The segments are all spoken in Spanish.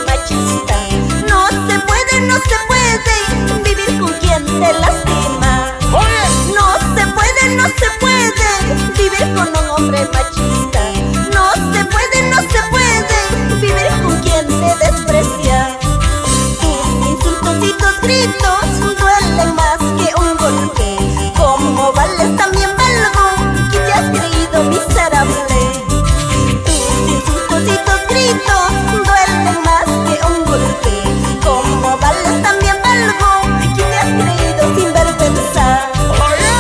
Machista. No se puede, no se puede vivir con quien te lastima. No se puede, no se puede vivir con un hombre machista. No se puede, no se puede vivir con quien te desprecia. Tus insultos y tus gritos duelen más que un golpe. Como vales también valgo, que te has creído miserable. Tus insultos y tus gritos duelen más que un golpe. Como vales también valgo, que te has creído sinvergüenza. Oye,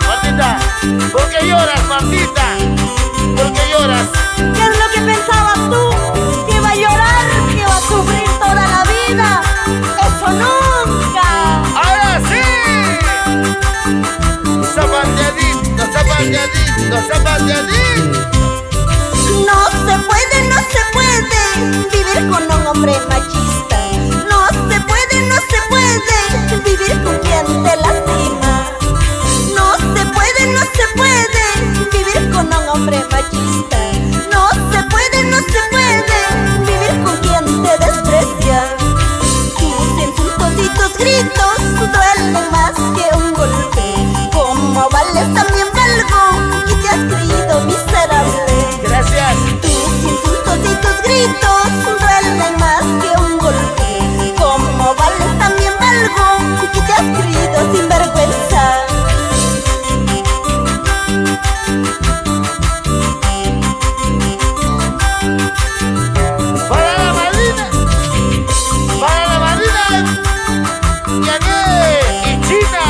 Martita, ¿por qué lloras, Martita? ¿Por qué lloras? ¿Qué es lo que pensabas tú? ¿Que iba a llorar? ¿Que iba a sufrir toda la vida? ¡Eso nunca! ¡Ahora sí! Zapateadito, zapateadito, zapateadito. No se puede, no se puede vivir con un hombre machista. No se puede, no se puede vivir con quien te lastima. No se puede, no se puede vivir con un hombre machista. No se puede, no se puede vivir con quien te desprecia. Tus insultos y tus gritos duelen más que un golpe. Como vales también valgo, y te has creído miserable. Gracias. Tus insultos y tus gritos duelen más que un golpe. Como vales también valgo, y te has creído sinvergüenza. Para la madrina, Yané y China.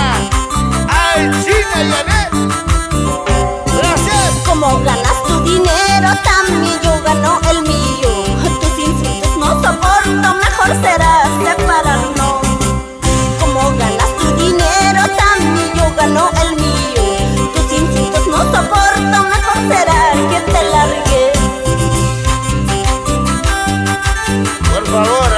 ¡Ay, China y Yané! Gracias. Como ganas tu dinero, también yo gano el mío. Tus insultos no soporto, mejor será separarnos. Como ganas tu dinero, también yo gano el mío. Tus insultos no soporto, mejor será que te largues. Por favor,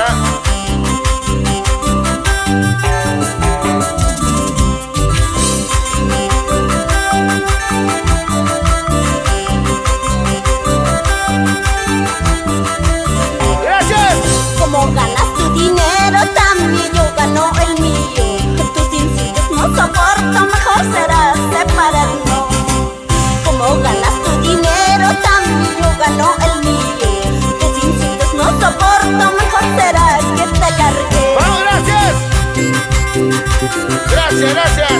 Gracias. Como ganas tu dinero, también yo gano el mío. Tus insultos no soporto, mejor será separarnos. Como ganas tu dinero, también yo gano el mío. Tus insultos no soporto, mejor será que te largues. ¡Vamos, gracias! Gracias, gracias.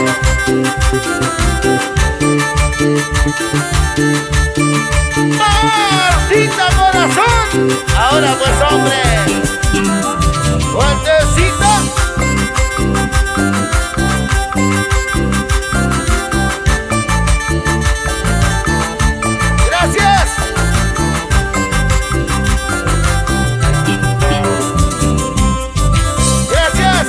Martita corazón. Ahora pues, hombre. Fuertecita. Gracias. Gracias.